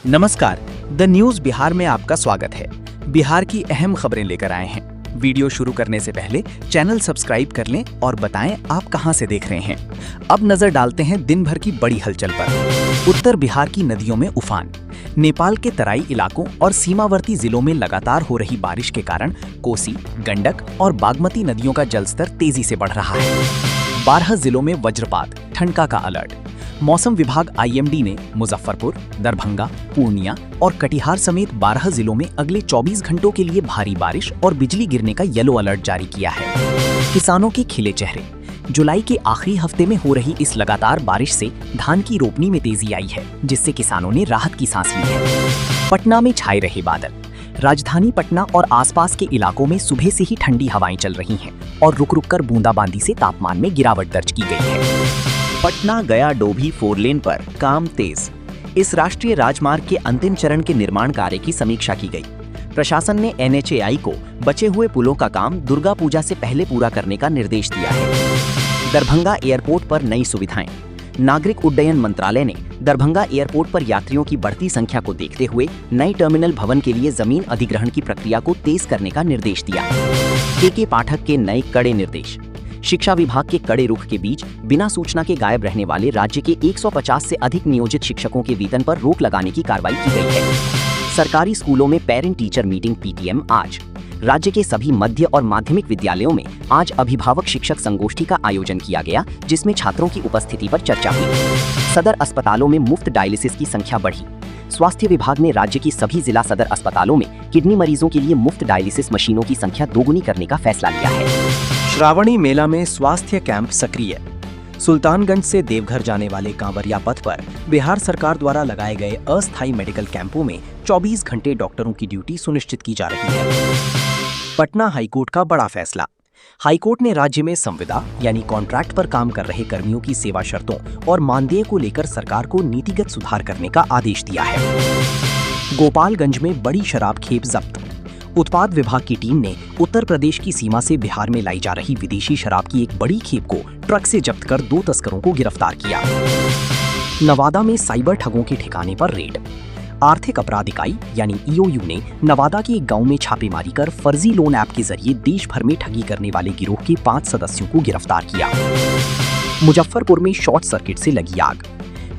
नमस्कार, the news Bihar में आपका स्वागत है। बिहार की अहम खबरें लेकर आए हैं। वीडियो शुरू करने से पहले चैनल सब्सक्राइब कर लें और बताएं आप कहां से देख रहे हैं। अब नजर डालते हैं दिन भर की बड़ी हलचल पर। उत्तर बिहार की नदियों में उफान। नेपाल के तराई इलाकों और सीमावर्ती जिलों में लगातार हो रही बारिश के कारण कोसी, गंडक और बागमती नदियों का जलस्तर तेजी से बढ़ रहा है। 12 जिलों में वज्रपात, ठंडा का अलर्ट। मौसम विभाग IMD ने मुजफ्फरपुर, दरभंगा, पूर्णिया और कटिहार समेत 12 जिलों में अगले 24 घंटों के लिए भारी बारिश और बिजली गिरने का येलो अलर्ट जारी किया है। किसानों के खिले चेहरे। जुलाई के आखिरी हफ्ते में हो रही इस लगातार बारिश से धान की रोपनी में तेजी आई है, जिससे किसानों ने राहत की सांस ली है। पटना में छाए रहे बादल। राजधानी पटना और आसपास के इलाकों में सुबह से ही ठंडी हवाएं चल रही हैं और रुक रुक कर बूंदाबांदी से तापमान में गिरावट दर्ज की गई है। पटना गया डोभी 4 लेन पर काम तेज। इस राष्ट्रीय राजमार्ग के अंतिम चरण के निर्माण कार्य की समीक्षा की गई। प्रशासन ने NHAI को बचे हुए पुलों का काम दुर्गा पूजा से पहले पूरा करने का निर्देश दिया है। दरभंगा एयरपोर्ट पर नई सुविधाएं। नागरिक उड्डयन मंत्रालय ने दरभंगा एयरपोर्ट पर यात्रियों की बढ़ती संख्या को देखते हुए नए टर्मिनल भवन के लिए जमीन अधिग्रहण की प्रक्रिया को तेज करने का निर्देश दिया। KK पाठक के नए कड़े निर्देश। शिक्षा विभाग के कड़े रुख के बीच बिना सूचना के गायब रहने वाले राज्य के 150 से अधिक नियोजित शिक्षकों के वेतन पर रोक लगाने की कार्रवाई की गई है। सरकारी स्कूलों में पेरेंट टीचर मीटिंग PTM आज। राज्य के सभी मध्य और माध्यमिक विद्यालयों में आज अभिभावक शिक्षक संगोष्ठी का आयोजन किया गया, जिसमें छात्रों की उपस्थिति पर चर्चा हुई। सदर अस्पतालों में मुफ्त डायलिसिस की संख्या बढ़ी। स्वास्थ्य विभाग ने राज्य की सभी जिला सदर अस्पतालों में किडनी मरीजों के लिए मुफ्त डायलिसिस मशीनों की संख्या दोगुनी करने का फैसला लिया है। श्रावणी मेला में स्वास्थ्य कैंप सक्रिय। सुल्तानगंज से देवघर जाने वाले कांवरिया पथ पर बिहार सरकार द्वारा लगाए गए अस्थायी मेडिकल कैंपों में 24 घंटे डॉक्टरों की ड्यूटी सुनिश्चित की जा रही है। पटना हाईकोर्ट का बड़ा फैसला। हाईकोर्ट ने राज्य में संविदा यानी कॉन्ट्रैक्ट पर काम कर रहे कर्मियों की सेवा शर्तों और मानदेय को लेकर सरकार को नीतिगत सुधार करने का आदेश दिया है। गोपालगंज में बड़ी शराब खेप जब्त। उत्पाद विभाग की टीम ने उत्तर प्रदेश की सीमा से बिहार में लाई जा रही विदेशी शराब की एक बड़ी खेप को ट्रक से जब्त कर 2 तस्करों को गिरफ्तार किया। नवादा में साइबर ठगों के ठिकाने पर रेड। आर्थिक अपराध इकाई यानी EOU ने नवादा के एक गांव में छापेमारी कर फर्जी लोन ऐप के जरिए देश भर में ठगी करने वाले गिरोह के 5 सदस्यों को गिरफ्तार किया। मुजफ्फरपुर में शॉर्ट सर्किट से लगी आग।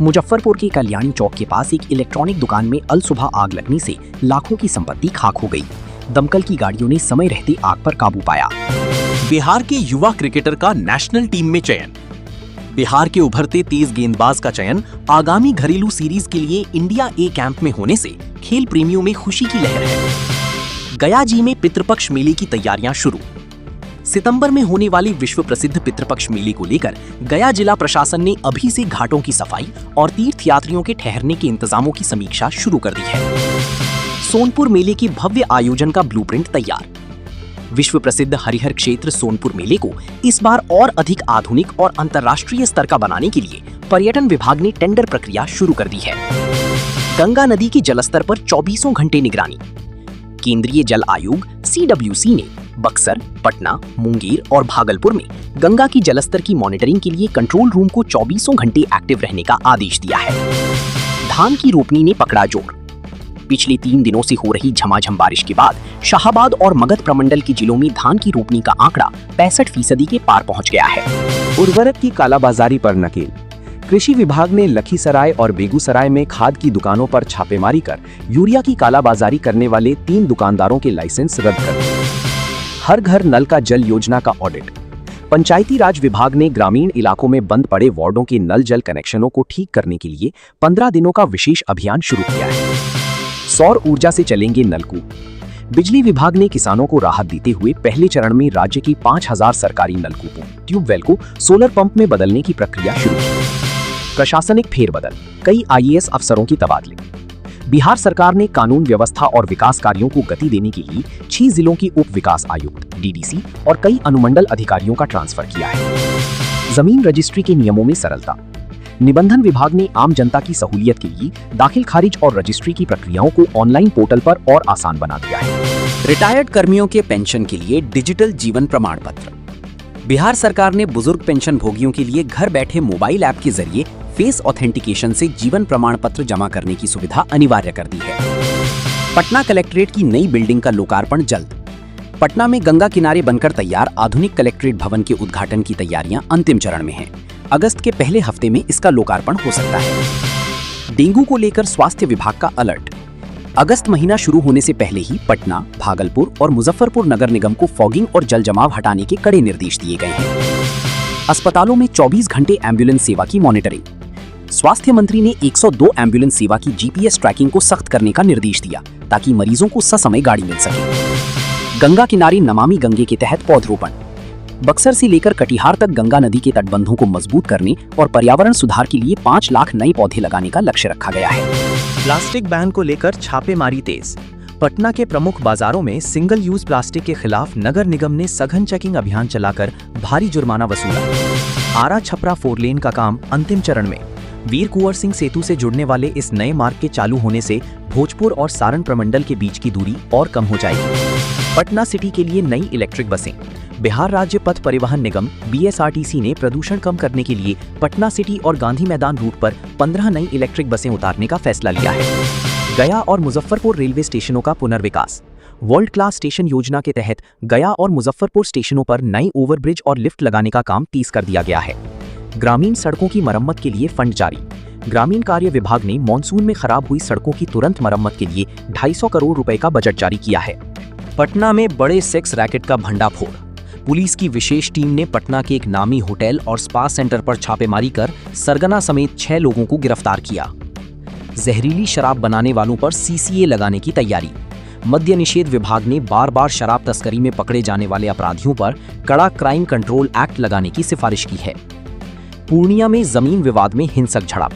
मुजफ्फरपुर के कल्याणी चौक के पास एक इलेक्ट्रॉनिक दुकान में अल सुबह आग लगने से लाखों की संपत्ति खाक हो गई। दमकल की गाड़ियों ने समय रहते आग पर काबू पाया। बिहार के युवा क्रिकेटर का नेशनल टीम में चयन। बिहार के उभरते तेज गेंदबाज का चयन आगामी घरेलू सीरीज के लिए इंडिया A कैंप में होने से खेल प्रेमियों में खुशी की लहर है। गया जी में पितृपक्ष मेले की तैयारियां शुरू। सितंबर में होने वाले विश्व प्रसिद्ध पितृपक्ष मेले को लेकर गया जिला प्रशासन ने अभी से घाटों की सफाई और तीर्थयात्रियों के ठहरने के इंतजामों की समीक्षा शुरू कर दी है। सोनपुर मेले के भव्य आयोजन का ब्लूप्रिंट तैयार। विश्व प्रसिद्ध हरिहर क्षेत्र सोनपुर मेले को इस बार और अधिक आधुनिक और अंतर्राष्ट्रीय स्तर का बनाने के लिए पर्यटन विभाग ने टेंडर प्रक्रिया शुरू कर दी है। गंगा नदी के जलस्तर पर 24 घंटे निगरानी। केंद्रीय जल आयोग CWC ने बक्सर, पटना, मुंगेर और भागलपुर में गंगा की जलस्तर की मॉनिटरिंग के लिए कंट्रोल रूम को 24 घंटे एक्टिव रहने का आदेश दिया है। धान की रोपनी ने पकड़ा जोर। पिछले 3 दिनों से हो रही झमाझम बारिश के बाद शाहाबाद और मगध प्रमंडल के जिलों में धान की रोपनी का आंकड़ा 65% के पार पहुंच गया है। उर्वरक की कालाबाजारी पर नकेल। कृषि विभाग ने लखीसराय और बेगूसराय में खाद की दुकानों पर छापेमारी कर यूरिया की कालाबाजारी करने वाले 3 दुकानदारों के लाइसेंस रद्द कर दिए। हर घर नल का जल योजना का ऑडिट। पंचायती राज विभाग ने ग्रामीण इलाकों में बंद पड़े वार्डों के नल जल कनेक्शनों को ठीक करने के लिए 15 दिनों का विशेष अभियान शुरू किया है। सौर ऊर्जा से चलेंगे नलकूप। बिजली विभाग ने किसानों को राहत देते हुए पहले चरण में राज्य की 5000 सरकारी नलकूपों, ट्यूबवेल को सोलर पंप में बदलने की प्रक्रिया शुरू की। प्रशासनिक फेरबदल, कई IAS अफसरों की तबादले। बिहार सरकार ने कानून व्यवस्था और विकास कार्यों को गति देने के लिए 6 जिलों की उप विकास आयुक्त DDC और कई अनुमंडल अधिकारियों का ट्रांसफर किया है। जमीन रजिस्ट्री के नियमों में सरलता। निबंधन विभाग ने आम जनता की सहूलियत के लिए दाखिल खारिज और रजिस्ट्री की प्रक्रियाओं को ऑनलाइन पोर्टल पर और आसान बना दिया है। रिटायर्ड कर्मियों के पेंशन के लिए डिजिटल जीवन प्रमाण पत्र। बिहार सरकार ने बुजुर्ग पेंशन भोगियों के लिए घर बैठे मोबाइल ऐप के जरिए फेस ऑथेंटिकेशन से जीवन प्रमाण पत्र जमा करने की सुविधा अनिवार्य कर दी है। पटना कलेक्ट्रेट की नई बिल्डिंग का लोकार्पण जल्द। पटना में गंगा किनारे बनकर तैयार आधुनिक कलेक्ट्रेट भवन के उद्घाटन की तैयारियां अंतिम चरण में हैं। अगस्त के पहले हफ्ते में इसका लोकार्पण हो सकता है। डेंगू को लेकर स्वास्थ्य विभाग का अलर्ट। अगस्त महीना शुरू होने से पहले ही पटना, भागलपुर और मुजफ्फरपुर नगर निगम को फॉगिंग और जल जमाव हटाने के कड़े निर्देश दिए गए हैं। अस्पतालों में 24 घंटे एम्बुलेंस सेवा की मॉनिटरिंग। स्वास्थ्य मंत्री ने 102 एम्बुलेंस सेवा की जीपीएस ट्रैकिंग को सख्त करने का निर्देश दिया ताकि मरीजों को ससमय गाड़ी मिल सके। गंगा किनारे नमामि गंगे के तहत पौधरोपण। बक्सर से लेकर कटिहार तक गंगा नदी के तटबंधों को मजबूत करने और पर्यावरण सुधार के लिए 5 लाख नए पौधे लगाने का लक्ष्य रखा गया है। प्लास्टिक बैन को लेकर छापेमारी तेज। पटना के प्रमुख बाजारों में सिंगल यूज प्लास्टिक के खिलाफ नगर निगम ने सघन चेकिंग अभियान चलाकर भारी जुर्माना वसूला। आरा छपरा 4 लेन का काम अंतिम चरण में। वीर कुंवर सिंह सेतु से जुड़ने वाले इस नए मार्ग के चालू होने से भोजपुर और सारण प्रमंडल के बीच की दूरी और कम हो जाएगी। पटना सिटी के लिए नई इलेक्ट्रिक बसें। बिहार राज्य पथ परिवहन निगम BSRTC ने प्रदूषण कम करने के लिए पटना सिटी और गांधी मैदान रूट पर 15 नई इलेक्ट्रिक बसें उतारने का फैसला लिया है। गया और मुजफ्फरपुर रेलवे स्टेशनों का पुनर्विकास। वर्ल्ड क्लास स्टेशन योजना के तहत गया और मुजफ्फरपुर स्टेशनों पर नई ओवरब्रिज और लिफ्ट लगाने का काम तेज कर दिया गया है। ग्रामीण सड़कों की मरम्मत के लिए फंड जारी। ग्रामीण कार्य विभाग ने मानसून में खराब हुई सड़कों की तुरंत मरम्मत के लिए 250 करोड़ रुपए का बजट जारी किया है। पटना में बड़े सेक्स रैकेट का भंडाफोड़। पुलिस की विशेष टीम ने पटना के एक नामी होटल और स्पा सेंटर पर छापेमारी कर सरगना समेत 6 लोगों को गिरफ्तार किया। जहरीली शराब बनाने वालों पर CCA लगाने की तैयारी। मद्य निषेध विभाग ने बार-बार शराब तस्करी में पकड़े जाने वाले अपराधियों पर कड़ा क्राइम कंट्रोल एक्ट लगाने की सिफारिश की है। पूर्णिया में जमीन विवाद में हिंसक झड़प।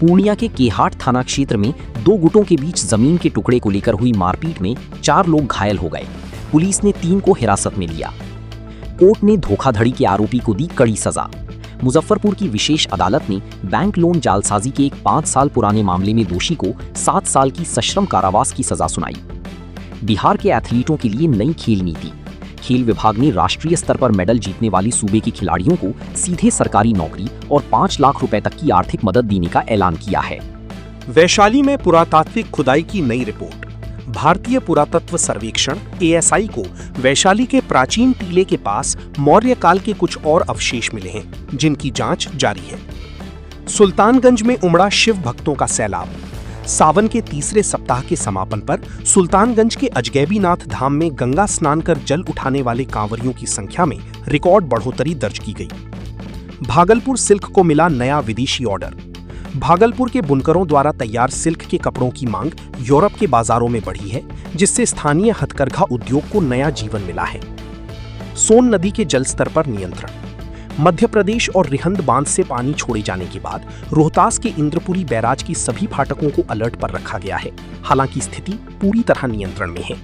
पूर्णिया के केहाट थाना क्षेत्र में 2 गुटों के बीच जमीन के टुकड़े को लेकर हुई मारपीट में 4 लोग घायल हो गए। पुलिस ने 3 को हिरासत में लिया। कोर्ट ने धोखाधड़ी के आरोपी को दी कड़ी सजा। मुजफ्फरपुर की विशेष अदालत ने बैंक लोन जालसाजी के एक 5 साल पुराने मामले में दोषी को 7 साल की सश्रम कारावास की सजा सुनाई। बिहार के एथलीटों के लिए नई खेल नीति। खेल विभाग ने राष्ट्रीय स्तर पर मेडल जीतने वाली सूबे के खिलाड़ियों को सीधे सरकारी नौकरी और 5 लाख रुपए तक की आर्थिक मदद देने का ऐलान किया है। वैशाली में पुरातात्विक खुदाई की नई रिपोर्ट। भारतीय पुरातत्व सर्वेक्षण ASI को वैशाली के प्राचीन टीले के पास मौर्य काल के कुछ और अवशेष मिले हैं, जिनकी जांच जारी है। सुल्तानगंज में उमड़ा शिव भक्तों का सैलाब। सावन के तीसरे सप्ताह के समापन पर सुल्तानगंज के अजगैबीनाथ धाम में गंगा स्नान कर जल उठाने वाले कांवरियों की संख्या में रिकॉर्ड बढ़ोतरी दर्ज की गई। भागलपुर सिल्क को मिला नया विदेशी ऑर्डर। भागलपुर के बुनकरों द्वारा तैयार सिल्क के कपड़ों की मांग यूरोप के बाजारों में बढ़ी है, जिससे स्थानीय हथकरघा उद्योग को नया जीवन मिला है। सोन नदी के जलस्तर पर नियंत्रण। मध्य प्रदेश और रिहंद बांध से पानी छोड़े जाने के बाद रोहतास के इंद्रपुरी बैराज की सभी फाटकों को अलर्ट पर रखा गया है। हालांकि स्थिति पूरी तरह नियंत्रण में है।